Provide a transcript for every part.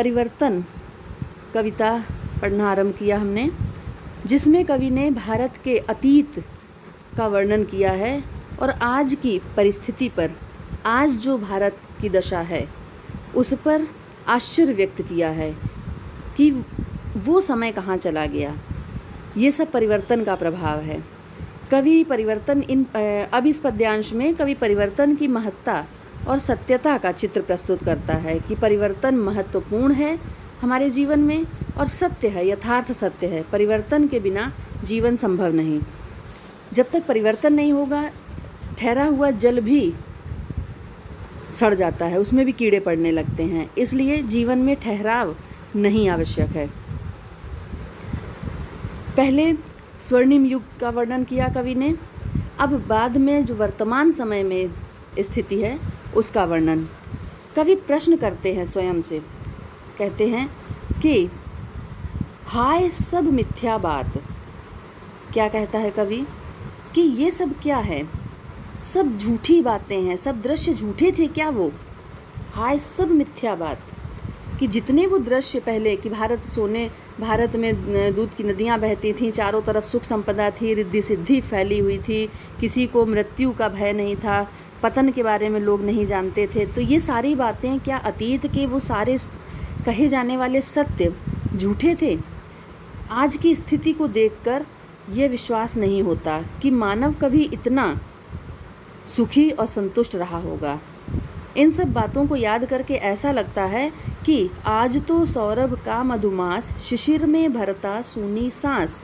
परिवर्तन कविता पढ़ना आरंभ किया हमने, जिसमें कवि ने भारत के अतीत का वर्णन किया है और आज की परिस्थिति पर, आज जो भारत की दशा है उस पर आश्चर्य व्यक्त किया है कि वो समय कहाँ चला गया। ये सब परिवर्तन का प्रभाव है। कवि परिवर्तन अब इस पद्यांश में कवि परिवर्तन की महत्ता और सत्यता का चित्र प्रस्तुत करता है कि परिवर्तन महत्वपूर्ण है हमारे जीवन में और सत्य है, यथार्थ सत्य है। परिवर्तन के बिना जीवन संभव नहीं। जब तक परिवर्तन नहीं होगा, ठहरा हुआ जल भी सड़ जाता है, उसमें भी कीड़े पड़ने लगते हैं। इसलिए जीवन में ठहराव नहीं आवश्यक है। पहले स्वर्णिम युग का वर्णन किया कवि ने, अब बाद में जो वर्तमान समय में स्थिति है उसका वर्णन। कवि प्रश्न करते हैं स्वयं से, कहते हैं कि हाय सब मिथ्या बात। क्या कहता है कवि कि ये सब क्या है, सब झूठी बातें हैं, सब दृश्य झूठे थे क्या वो। हाय सब मिथ्या बात, कि जितने वो दृश्य पहले कि भारत में दूध की नदियाँ बहती थीं, चारों तरफ सुख संपदा थी, रिद्धि सिद्धि फैली हुई थी, किसी को मृत्यु का भय नहीं था, पतन के बारे में लोग नहीं जानते थे। तो ये सारी बातें क्या अतीत के वो सारे कहे जाने वाले सत्य झूठे थे। आज की स्थिति को देखकर यह विश्वास नहीं होता कि मानव कभी इतना सुखी और संतुष्ट रहा होगा। इन सब बातों को याद करके ऐसा लगता है कि आज तो सौरभ का मधुमास शिशिर में भरता सूनी सांस।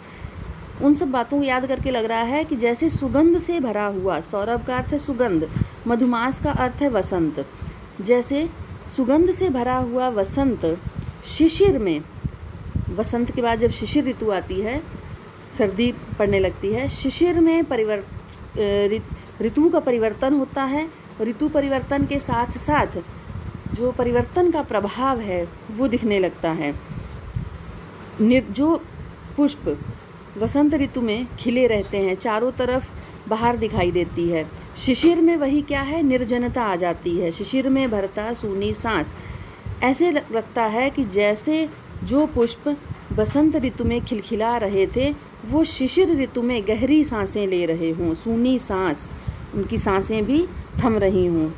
उन सब बातों को याद करके लग रहा है कि जैसे सुगंध से भरा हुआ, सौरभ का अर्थ है सुगंध, मधुमास का अर्थ है वसंत, जैसे सुगंध से भरा हुआ वसंत शिशिर में, वसंत के बाद जब शिशिर ऋतु आती है, सर्दी पड़ने लगती है, शिशिर में ऋतु का परिवर्तन होता है। ऋतु परिवर्तन के साथ साथ जो परिवर्तन का प्रभाव है वो दिखने लगता है। जो पुष्प वसंत ऋतु में खिले रहते हैं, चारों तरफ बाहर दिखाई देती है, शिशिर में वही क्या है, निर्जनता आ जाती है। शिशिर में भरता सूनी सांस, ऐसे लगता है कि जैसे जो पुष्प बसंत ऋतु में खिलखिला रहे थे वो शिशिर ऋतु में गहरी सांसें ले रहे हों, सूनी सांस, उनकी सांसें भी थम रही हों।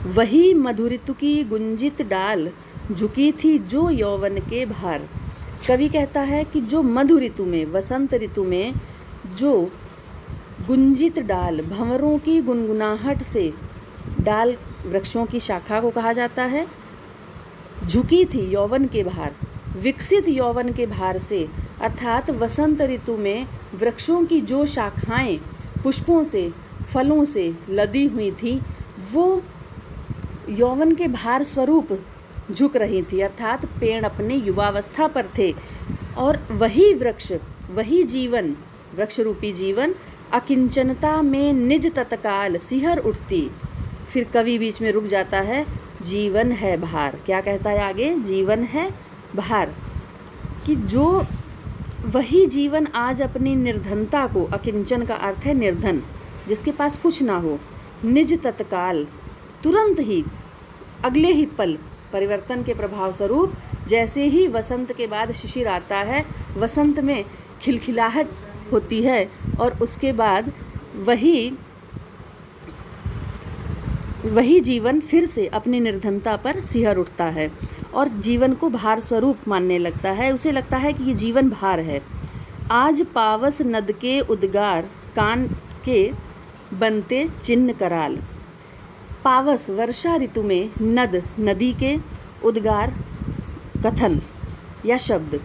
वही मधु ऋतु की गुंजित डाल झुकी थी जो यौवन के भार। कवि कहता है कि जो मधु ऋतु में, वसंत ऋतु में जो गुंजित डाल, भंवरों की गुनगुनाहट से, डाल वृक्षों की शाखा को कहा जाता है, झुकी थी यौवन के भार, विकसित यौवन के भार से, अर्थात वसंत ऋतु में वृक्षों की जो शाखाएं पुष्पों से, फलों से लदी हुई थी वो यौवन के भार स्वरूप झुक रही थी, अर्थात पेड़ अपने युवावस्था पर थे। और वही वृक्ष, वही जीवन, वृक्ष रूपी जीवन अकिंचनता में निज तत्काल सिहर उठती। फिर कवि बीच में रुक जाता है, जीवन है भार। क्या कहता है आगे, जीवन है भार, कि जो वही जीवन आज अपनी निर्धनता को, अकिंचन का अर्थ है निर्धन, जिसके पास कुछ ना हो, निज तत्काल, तुरंत ही, अगले ही पल, परिवर्तन के प्रभाव स्वरूप जैसे ही वसंत के बाद शिशिर आता है, वसंत में खिलखिलाहट होती है और उसके बाद वही जीवन फिर से अपनी निर्धनता पर सिहर उठता है और जीवन को भार स्वरूप मानने लगता है। उसे लगता है कि ये जीवन भार है। आज पावस नद के उद्गार कान के बनते चिन्ह कराल। पावस वर्षा ऋतु में, नद नदी के, उद्गार कथन या शब्द,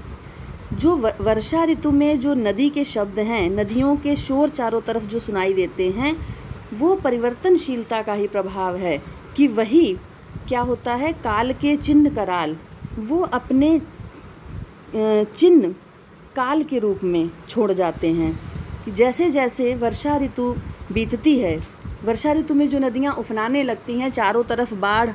जो वर्षा ऋतु में जो नदी के शब्द हैं, नदियों के शोर चारों तरफ जो सुनाई देते हैं, वो परिवर्तनशीलता का ही प्रभाव है कि वही क्या होता है, काल के चिन्ह कराल, वो अपने चिन्ह काल के रूप में छोड़ जाते हैं। जैसे जैसे वर्षा ऋतु बीतती है, वर्षा ऋतु में जो नदियाँ उफनाने लगती हैं, चारों तरफ बाढ़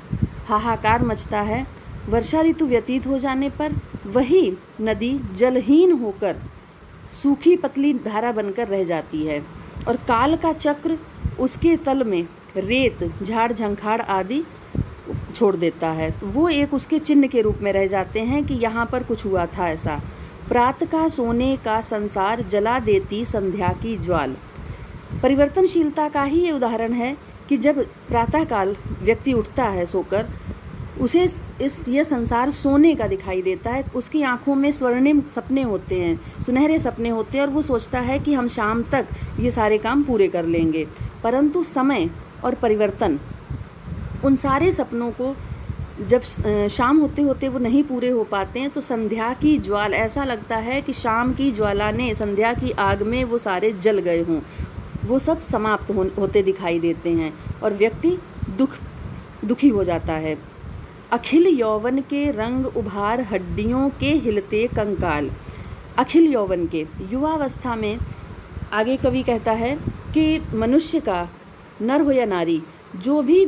हाहाकार मचता है, वर्षा ऋतु व्यतीत हो जाने पर वही नदी जलहीन होकर सूखी पतली धारा बनकर रह जाती है और काल का चक्र उसके तल में रेत, झाड़ झंखाड़ आदि छोड़ देता है, तो वो एक उसके चिन्ह के रूप में रह जाते हैं कि यहाँ पर कुछ हुआ था ऐसा। प्रातः का सोने का संसार जला देती संध्या की ज्वाल। परिवर्तनशीलता का ही ये उदाहरण है कि जब प्रातःकाल व्यक्ति उठता है सोकर, उसे ये संसार सोने का दिखाई देता है। उसकी आंखों में स्वर्णिम सपने होते हैं, सुनहरे सपने होते हैं, और वो सोचता है कि हम शाम तक ये सारे काम पूरे कर लेंगे। परंतु समय और परिवर्तन उन सारे सपनों को जब शाम होते होते वो नहीं पूरे हो पाते हैं, तो संध्या की ज्वाल, ऐसा लगता है कि शाम की ज्वाला ने, संध्या की आग में वो सारे जल गए हों, वो सब समाप्त होते दिखाई देते हैं और व्यक्ति दुखी हो जाता है। अखिल यौवन के रंग उभार हड्डियों के हिलते कंकाल। अखिल यौवन के, युवावस्था में, आगे कवि कहता है कि मनुष्य का, नर हो या नारी, जो भी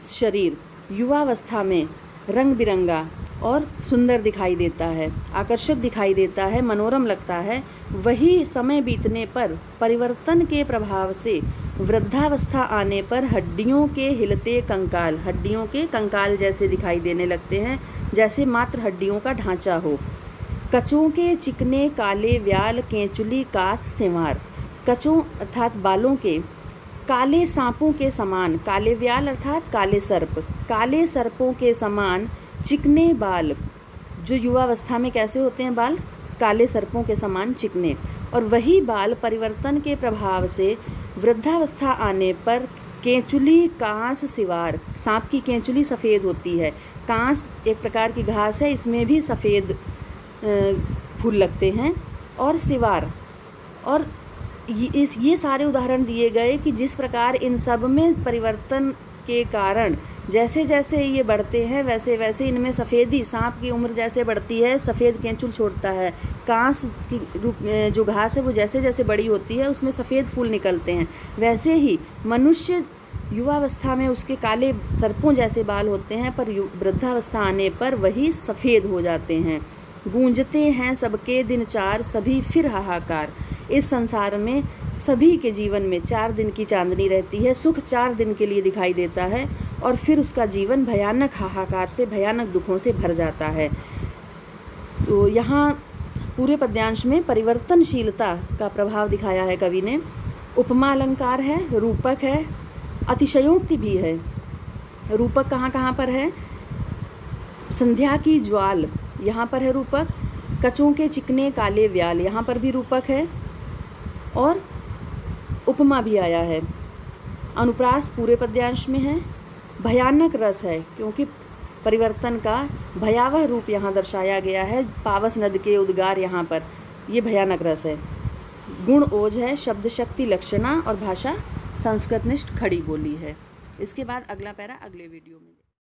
शरीर युवावस्था में रंग बिरंगा और सुंदर दिखाई देता है, आकर्षक दिखाई देता है, मनोरम लगता है, वही समय बीतने पर, परिवर्तन के प्रभाव से वृद्धावस्था आने पर हड्डियों के हिलते कंकाल, हड्डियों के कंकाल जैसे दिखाई देने लगते हैं, जैसे मात्र हड्डियों का ढांचा हो। कचों के चिकने काले व्याल केंचुली कास सिंवार। कचों अर्थात बालों के, काले सांपों के समान, काले व्याल अर्थात काले सर्प, काले सर्पों के समान चिकने बाल। जो युवावस्था में कैसे होते हैं बाल? काले सर्पों के समान चिकने। और वही बाल परिवर्तन के प्रभाव से वृद्धावस्था आने पर केंचुली कांस सिवार, सांप की केंचुली सफ़ेद होती है, कांस एक प्रकार की घास है, इसमें भी सफ़ेद फूल लगते हैं, और सिवार। और ये सारे उदाहरण दिए गए कि जिस प्रकार इन सब में परिवर्तन के कारण जैसे जैसे ये बढ़ते हैं वैसे वैसे इनमें सफ़ेदी, सांप की उम्र जैसे बढ़ती है सफ़ेद केंचुल छोड़ता है, कांस की रूप में जो घास है वो जैसे जैसे बड़ी होती है उसमें सफ़ेद फूल निकलते हैं, वैसे ही मनुष्य युवावस्था में उसके काले सर्पों जैसे बाल होते हैं, पर वृद्धावस्था आने पर वही सफ़ेद हो जाते हैं। गूंजते हैं सबके दिन चार, सभी फिर हाहाकार। इस संसार में सभी के जीवन में 4 दिन की चांदनी रहती है, सुख 4 दिन के लिए दिखाई देता है, और फिर उसका जीवन भयानक हाहाकार से, भयानक दुखों से भर जाता है। तो यहाँ पूरे पद्यांश में परिवर्तनशीलता का प्रभाव दिखाया है कवि ने। उपमा अलंकार है, रूपक है, अतिशयोक्ति भी है। रूपक कहाँ कहाँ पर है? संध्या की ज्वाल, यहाँ पर है रूपक। कचों के चिकने काले व्याल, यहाँ पर भी रूपक है, और उपमा भी आया है। अनुप्रास पूरे पद्यांश में है। भयानक रस है, क्योंकि परिवर्तन का भयावह रूप यहाँ दर्शाया गया है। पावस नद के उद्गार यहाँ पर, ये भयानक रस है। गुण ओज है, शब्द शक्ति लक्षणा, और भाषा संस्कृतनिष्ठ खड़ी बोली है। इसके बाद अगला पैरा अगले वीडियो में।